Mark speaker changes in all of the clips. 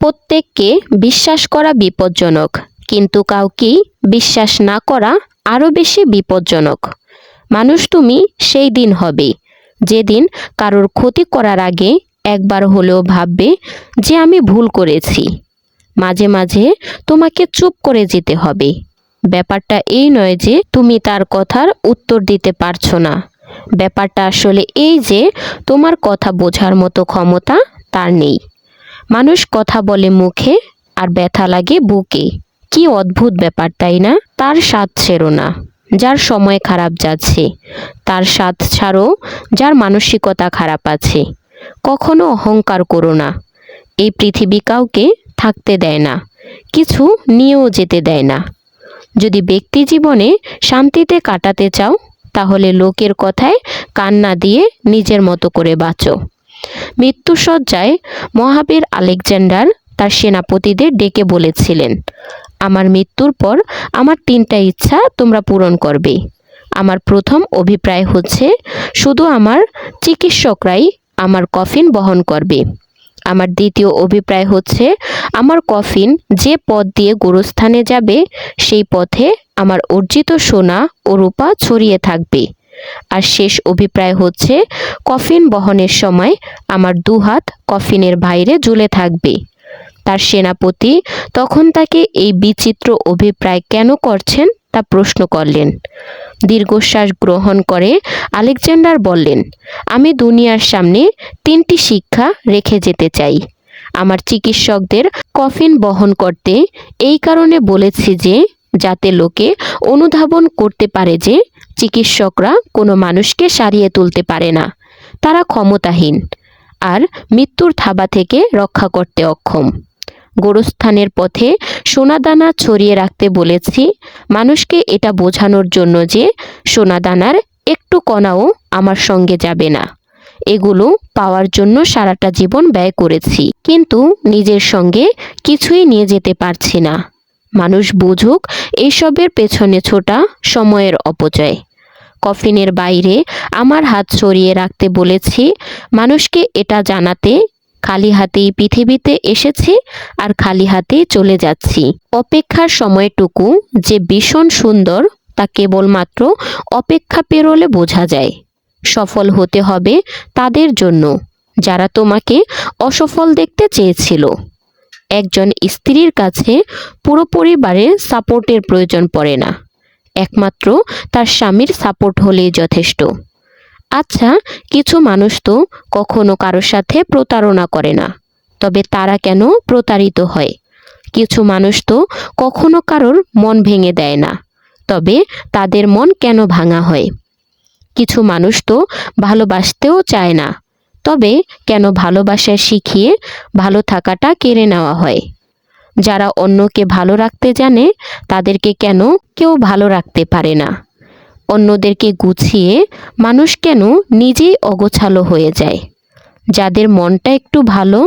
Speaker 1: প্রত্যেককে বিশ্বাস করা বিপজ্জনক, কিন্তু কাউকেই বিশ্বাস না করা আরও বেশি বিপজ্জনক। মানুষ তুমি সেই দিন হবে যেদিন কারোর ক্ষতি করার আগে একবার হলেও ভাববে যে আমি ভুল করেছি। মাঝে মাঝে তোমাকে চুপ করে যেতে হবে। ব্যাপারটা এই নয় যে তুমি তার কথার উত্তর দিতে পারছো না, ব্যাপারটা আসলে এই যে তোমার কথা বোঝার মতো ক্ষমতা তার নেই। মানুষ কথা বলে মুখে আর ব্যথা লাগে বুকে। কি অদ্ভুত ব্যাপার, তাই না? তার স্বাদ ছেড়ো না যার সময় খারাপ যাচ্ছে, তার স্বাদ ছাড়ো যার মানসিকতা খারাপ আছে। কখনো অহংকার করো না। এই পৃথিবী কাউকে থাকতে দেয় না, কিছু নিয়েও যেতে দেয় না। যদি ব্যক্তি জীবনে শান্তিতে কাটাতে চাও তাহলে লোকের কথায় কান না দিয়ে নিজের মতো করে বাঁচো। মৃত্যুসজ্জায় মহাবীর আলেকজান্ডার তার সেনাপতিদের ডেকে বলেছিলেন, আমার মৃত্যুর পর আমার 3টা ইচ্ছা তোমরা পূরণ করবে। আমার প্রথম অভিপ্রায় হচ্ছে শুধু আমার চিকিৎসকরাই আমার কফিন বহন করবে। আমার দ্বিতীয় অভিপ্রায় হচ্ছে আমার কফিন যে পথ দিয়ে গোরস্থানে যাবে সেই পথে আমার অর্জিত সোনা ও রূপা ছড়িয়ে থাকবে। আর শেষ অভিপ্রায় হচ্ছে কফিন বহনের সময় আমার দুহাত কফিনের বাইরে ঝুলে থাকবে। তার সেনাপতি তখন তাকে এই বিচিত্র অভিপ্রায় কেন করছেন তা প্রশ্ন করলেন। দীর্ঘশ্বাস গ্রহণ করে আলেকজান্ডার বললেন, আমি দুনিয়ার সামনে 3টি শিক্ষা রেখে যেতে চাই। আমার চিকিৎসকদের কফিন বহন করতে এই কারণে বলেছি যে যাতে লোকে অনুধাবন করতে পারে যে চিকিৎসকরা কোনো মানুষকে সারিয়ে তুলতে পারে না, তারা ক্ষমতাহীন আর মৃত্যুর থাবা থেকে রক্ষা করতে অক্ষম। গোরস্থানের পথে সোনাদানা ছড়িয়ে রাখতে বলেছি মানুষকে এটা বোঝানোর জন্য যে সোনাদানার একটু কণাও আমার সঙ্গে যাবে না। এগুলো পাওয়ার জন্য সারাটা জীবন ব্যয় করেছি, কিন্তু নিজের সঙ্গে কিছুই নিয়ে যেতে পারছি না। মানুষ বুঝুক এইসবের পেছনে ছোটা সময়ের অপচয়। কফিনের বাইরে আমার হাত সরিয়ে রাখতে বলেছি মানুষকে এটা জানাতে খালি হাতেই পৃথিবীতে এসেছি আর খালি হাতেই চলে যাচ্ছি। অপেক্ষার সময়টুকু যে ভীষণ সুন্দর তা কেবলমাত্র অপেক্ষা পেরোলে বোঝা যায়। সফল হতে হবে তাদের জন্য যারা তোমাকে অসফল দেখতে চেয়েছিল। একজন স্ত্রীর কাছে পুরো পরিবারের সাপোর্টের প্রয়োজন পড়ে না, একমাত্র তার স্বামীর সাপোর্ট হলেই যথেষ্ট। আচ্ছা, কিছু মানুষ তো কখনো কারোর সাথে প্রতারণা করে না, তবে তারা কেন প্রতারিত হয়? কিছু মানুষ তো কখনো কারোর মন ভেঙে দেয় না, তবে তাদের মন কেন ভাঙা হয়? কিছু মানুষ তো ভালোবাসতেও চায় না, তবে কেন ভালোবাসা শিখিয়ে ভালো থাকাটা কেড়ে নেওয়া হয়? যারা অন্যকে ভালো রাখতে জানে তাদেরকে কেন কেউ ভালো রাখতে পারে না? অন্যদেরকে গুছিয়ে মানুষ কেন নিজেই অগোছালো হয়ে যায়? যাদের মনটা একটু ভালো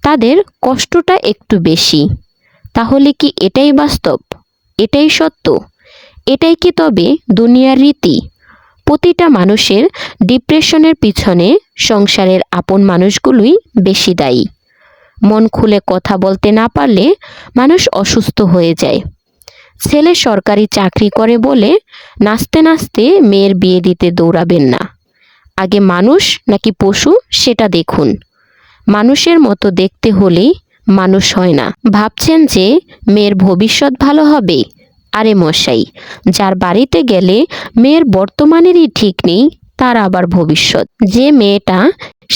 Speaker 1: তাদের কষ্টটা একটু বেশি। তাহলে কি এটাই বাস্তব? এটাই সত্য? এটাই কি তবে দুনিয়ার রীতি? প্রতিটা মানুষের ডিপ্রেশনের পিছনে সংসারের আপন মানুষগুলোই বেশি দায়ী। মন খুলে কথা বলতে না পারলে মানুষ অসুস্থ হয়ে যায়। ছেলে সরকারি চাকরি করে বলে নাচতে নাচতে মেয়ের বিয়ে দিতে দৌড়াবেন না। আগে মানুষ নাকি পশু সেটা দেখুন। মানুষের মতো দেখতে হলেই মানুষ হয় না। ভাবছেন যে মেয়ের ভবিষ্যৎ ভালো হবে? আরে মশাই, যার বাড়িতে গেলে মেয়ের বর্তমানেরই ঠিক নেই তার আবার ভবিষ্যৎ। যে মেয়েটা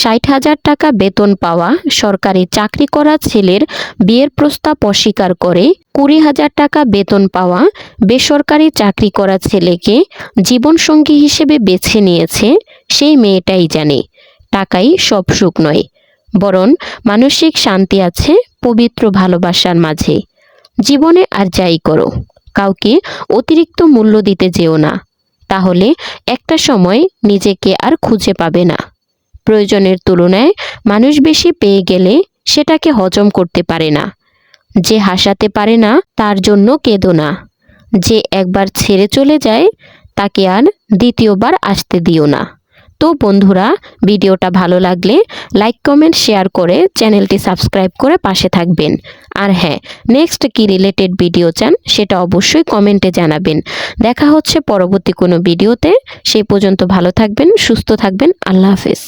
Speaker 1: 60,000 টাকা বেতন পাওয়া সরকারি চাকরি করা ছেলের বিয়ের প্রস্তাব অস্বীকার করে 20,000 টাকা বেতন পাওয়া বেসরকারি চাকরি করা ছেলেকে জীবনসঙ্গী হিসেবে বেছে নিয়েছে, সেই মেয়েটাই জানে টাকাই সব সুখ নয়, বরং মানসিক শান্তি আছে পবিত্র ভালোবাসার মাঝে। জীবনে আর যাই করো, কাউকে অতিরিক্ত মূল্য দিতে যেও না, তাহলে একটা সময় নিজেকে আর খুঁজে পাবে না। প্রয়োজনের তুলনায় মানুষ বেশি পেয়ে গেলে সেটাকে হজম করতে পারে না। যে হাসাতে পারে না তার জন্য কেঁদো না। যে একবার ছেড়ে চলে যায় তাকে আর দ্বিতীয়বার আসতে দিও না। তো বন্ধুরা, ভিডিওটা ভালো লাগলে লাইক কমেন্ট শেয়ার করে চ্যানেলটি সাবস্ক্রাইব করে পাশে থাকবেন। আর হ্যাঁ, নেক্সট কি রিলেটেড ভিডিও চান সেটা অবশ্যই কমেন্টে জানাবেন। দেখা হচ্ছে পরবর্তী কোনো ভিডিওতে। সেই পর্যন্ত ভালো থাকবেন, সুস্থ থাকবেন। আল্লাহ হাফেজ।